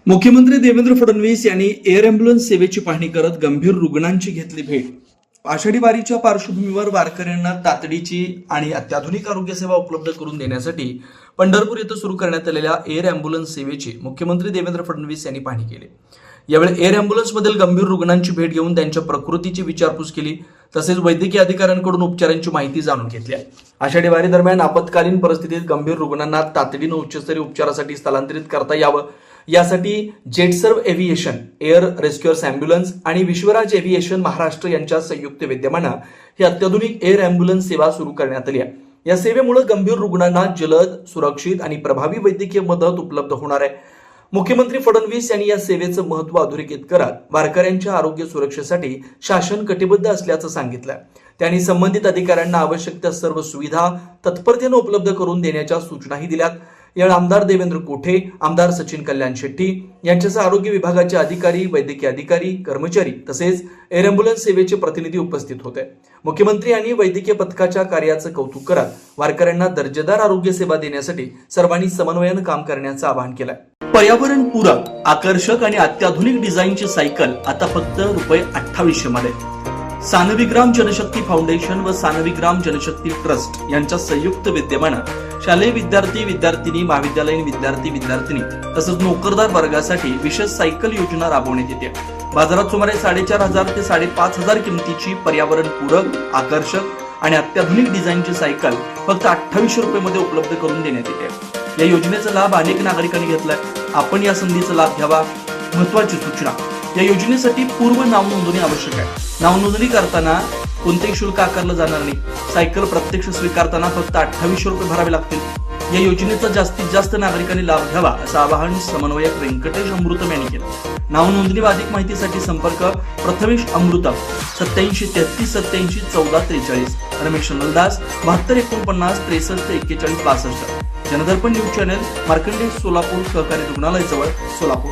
मुख्यमंत्री देवेंद्र फडणवीस यांनी air ambulance सेवेची पाहणी करत गंभीर रुग्णांची घेतली भेट। आषाढी वारीच्या पार्श्वभूमीवर वारकऱ्यांना तातडीची आणि अत्याधुनिक आरोग्य सेवा उपलब्ध करून देण्यासाठी पंढरपूर येथे सुरू करण्यात आलेल्या एअर अँब्युलन्स सेवेची मुख्यमंत्री देवेंद्र फडणवीस यांनी पाहणी केली। यावेळी एअर अँब्युलन्समधील गंभीर रुग्णांची भेट घेऊन त्यांच्या प्रकृतीची विचारपूस केली, तसेच वैद्यकीय अधिकाऱ्यांकडून उपचारांची माहिती जाणून घेतली। आषाढी वारी दरम्यान आपत्कालीन परिस्थितीत गंभीर रुग्णांना तातडीने उच्चस्तरीय उपचारासाठी स्थलांतरित करता यावं यासाठी जेटसर्व एव्हिएशन, एअर रेस्क्यूअर्स अँब्युलन्स आणि विश्वराज एव्हिएशन महाराष्ट्र यांच्या संयुक्त विद्यमाने ही अत्याधुनिक एअर अँब्युलन्स सेवा सुरू करण्यात आली आहे। या सेवेमुळे गंभीर रुग्णांना जलद, सुरक्षित आणि प्रभावी वैद्यकीय मदत उपलब्ध होणार आहे। मुख्यमंत्री फडणवीस यांनी या सेवेचं महत्त्व अधोरेखित करत वारकऱ्यांच्या आरोग्य सुरक्षेसाठी शासन कटिबद्ध असल्याचं सांगितलं। त्यांनी संबंधित अधिकाऱ्यांना आवश्यक त्या सर्व सुविधा तत्परतेने उपलब्ध करून देण्याच्या सूचनाही दिल्यात। यावेळी आमदार देवेंद्र कोठे, आमदार सचिन कल्याण शेट्टी यांच्यासह आरोग्य विभागाचे अधिकारी, वैद्यकीय अधिकारी, कर्मचारी तसेच एअर अँब्युलन्स सेवेचे प्रतिनिधी उपस्थित होते। मुख्यमंत्री यांनी वैद्यकीय पथकाच्या कार्याचं कौतुक करत वारकऱ्यांना दर्जेदार आरोग्य सेवा देण्यासाठी सर्वांनी समन्वयाने काम करण्याचं आवाहन केलंय। पर्यावरणपूरक, आकर्षक आणि अत्याधुनिक डिझाईनची सायकल आता फक्त ₹2800 मध्ये। सानविग्राम जनशक्ती फाउंडेशन व सानविग्राम जनशक्ती ट्रस्ट यांच्या संयुक्त विद्यमाने शालेय विद्यार्थी, विद्यार्थिनी, महाविद्यालयीन विद्यार्थी, विद्यार्थिनी तसंच नोकरदार वर्गासाठी विशेष सायकल योजना राबवण्यात येते। बाजारात सुमारे 4500 ते 5500 किमतीची पर्यावरणपूरक, आकर्षक आणि अत्याधुनिक डिझाईनची सायकल फक्त ₹2800 मध्ये उपलब्ध करून देण्यात येते। या योजनेचा लाभ अनेक नागरिकांनी घेतलाय। आपण या संधीचा लाभ घ्यावा। महत्त्वाची सूचना, या योजनेसाठी पूर्व नाव नोंदणी आवश्यक आहे। नाव नोंदणी करताना कोणतेही शुल्क आकारलं जाणार नाही। सायकल प्रत्यक्ष स्वीकारताना फक्त ₹2800 भरावे लागतील। या योजनेचा जास्तीत जास्त नागरिकांनी लाभ घ्यावा असं आवाहन समन्वयक व्यंकटेश अमृतम यांनी केलं। नाव नोंदणी व अधिक माहितीसाठी संपर्क प्रथमेश अमृतम 87 33 87 14 43, रमेश नलदास 72 49 63 41 62। जनदर्पण न्यूज चॅनल, मार्कंडेय, सोलापूर सहकारी रुग्णालय जवळ, सोलापूर।